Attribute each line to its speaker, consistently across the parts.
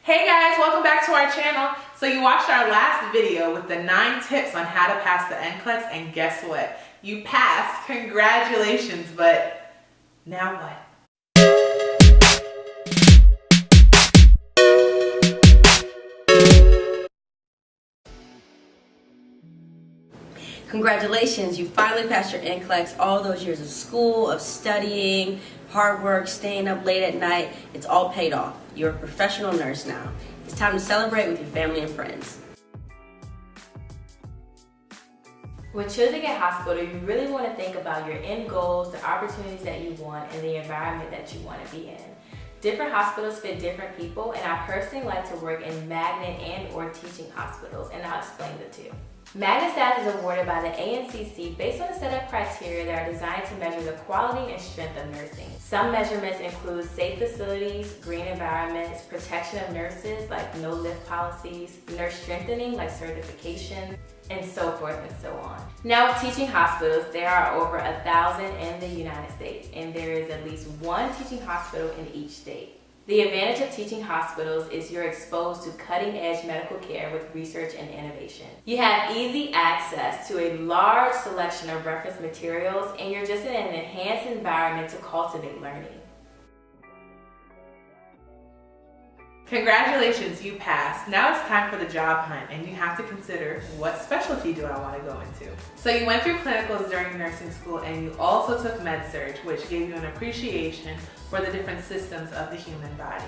Speaker 1: Hey guys, welcome back to our channel. So you watched our last video with the 9 tips on how to pass the NCLEX, and guess what? You passed. Congratulations, but now what?
Speaker 2: Congratulations, you finally passed your NCLEX. All those years of school, of studying, hard work, staying up late at night, it's all paid off. You're a professional nurse now. It's time to celebrate with your family and friends.
Speaker 3: When choosing a hospital, you really want to think about your end goals, the opportunities that you want, and the environment that you want to be in. Different hospitals fit different people, and I personally like to work in magnet and or teaching hospitals, and I'll explain the two. Magnet status is awarded by the ANCC based on a set of criteria that are designed to measure the quality and strength of nursing. Some measurements include safe facilities, green environments, protection of nurses like no lift policies, nurse strengthening like certification, and so forth and so on. Now with teaching hospitals, there are over 1,000 in the United States, and there is at least one teaching hospital in each state. The advantage of teaching hospitals is you're exposed to cutting-edge medical care with research and innovation. You have easy access to a large selection of reference materials, and you're just in an enhanced environment to cultivate learning.
Speaker 1: Congratulations, you passed. Now it's time for the job hunt, and you have to consider, what specialty do I want to go into? So you went through clinicals during nursing school, and you also took med-surg, which gave you an appreciation for the different systems of the human body.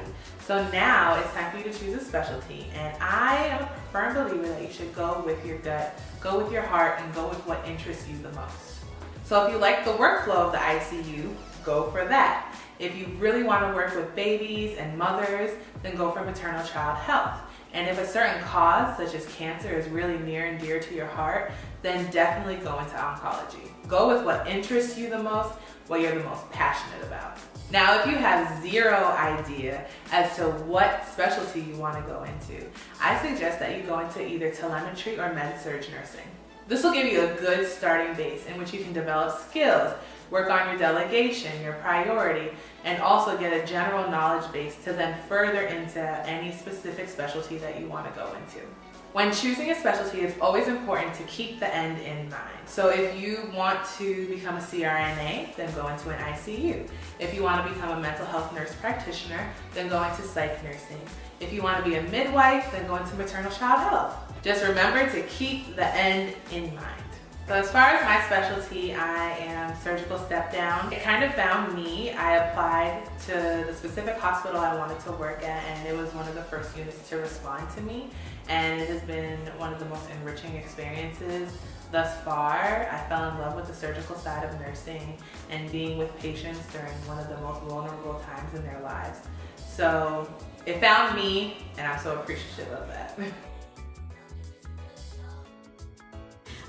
Speaker 1: So now it's time for you to choose a specialty, and I am a firm believer that you should go with your gut, go with your heart, and go with what interests you the most. So if you like the workflow of the ICU, go for that. If you really want to work with babies and mothers, then go for maternal child health. And if a certain cause, such as cancer, is really near and dear to your heart, then definitely go into oncology. Go with what interests you the most, what you're the most passionate about. Now, if you have zero idea as to what specialty you want to go into, I suggest that you go into either telemetry or med-surg nursing. This will give you a good starting base in which you can develop skills, work on your delegation, your priority, and also get a general knowledge base to then further into any specific specialty that you want to go into. When choosing a specialty, it's always important to keep the end in mind. So if you want to become a CRNA, then go into an ICU. If you want to become a mental health nurse practitioner, then go into psych nursing. If you want to be a midwife, then go into maternal child health. Just remember to keep the end in mind. So as far as my specialty, I am surgical step down. It kind of found me. I applied to the specific hospital I wanted to work at, and it was one of the first units to respond to me. And it has been one of the most enriching experiences thus far. I fell in love with the surgical side of nursing and being with patients during one of the most vulnerable times in their lives. So it found me, and I'm so appreciative of that.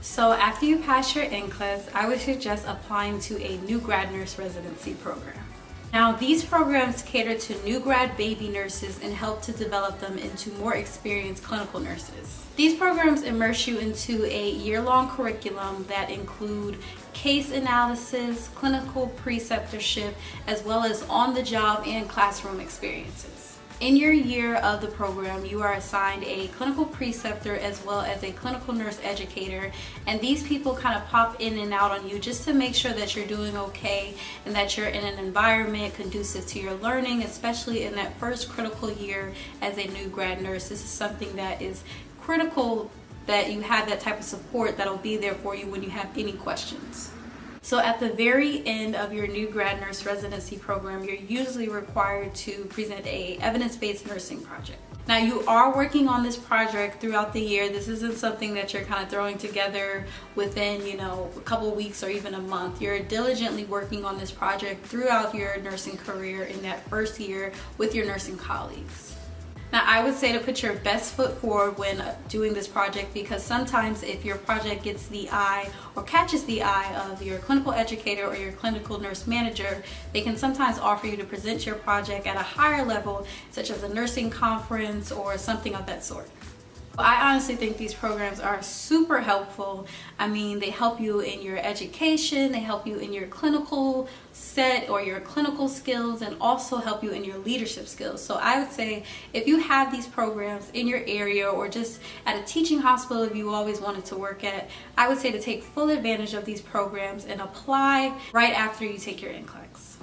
Speaker 4: So after you pass your NCLEX, I would suggest applying to a new grad nurse residency program. Now, these programs cater to new grad baby nurses and help to develop them into more experienced clinical nurses. These programs immerse you into a year-long curriculum that include case analysis, clinical preceptorship, as well as on-the-job and classroom experiences. In your year of the program, you are assigned a clinical preceptor as well as a clinical nurse educator, and these people kind of pop in and out on you just to make sure that you're doing okay and that you're in an environment conducive to your learning, especially in that first critical year as a new grad nurse. This is something that is critical, that you have that type of support that'll be there for you when you have any questions. So at the very end of your new grad nurse residency program, you're usually required to present a evidence-based nursing project. Now, you are working on this project throughout the year. This isn't something that you're kind of throwing together within, a couple weeks or even a month. You're diligently working on this project throughout your nursing career in that first year with your nursing colleagues. Now, I would say to put your best foot forward when doing this project, because sometimes if your project gets the eye or catches the eye of your clinical educator or your clinical nurse manager, they can sometimes offer you to present your project at a higher level, such as a nursing conference or something of that sort. I honestly think these programs are super helpful. I mean, they help you in your education, they help you in your clinical set or your clinical skills, and also help you in your leadership skills. So I would say if you have these programs in your area or just at a teaching hospital if you always wanted to work at, I would say to take full advantage of these programs and apply right after you take your NCLEX.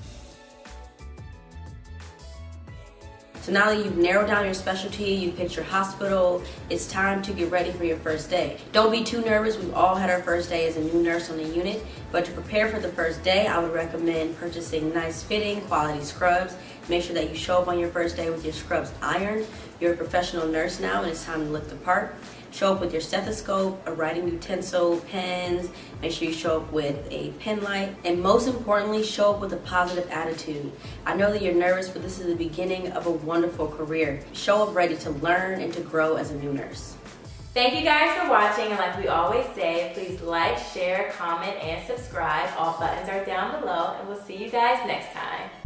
Speaker 2: So now that you've narrowed down your specialty, you picked your hospital, it's time to get ready for your first day. Don't be too nervous. We've all had our first day as a new nurse on the unit, but to prepare for the first day, I would recommend purchasing nice fitting, quality scrubs. Make sure that you show up on your first day with your scrubs ironed. You're a professional nurse now and it's time to look the part. Show up with your stethoscope, a writing utensil, pens. Make sure you show up with a pen light. And most importantly, show up with a positive attitude. I know that you're nervous, but this is the beginning of a wonderful career. Show up ready to learn and to grow as a new nurse.
Speaker 3: Thank you guys for watching, and like we always say, please like, share, comment, and subscribe. All buttons are down below, and we'll see you guys next time.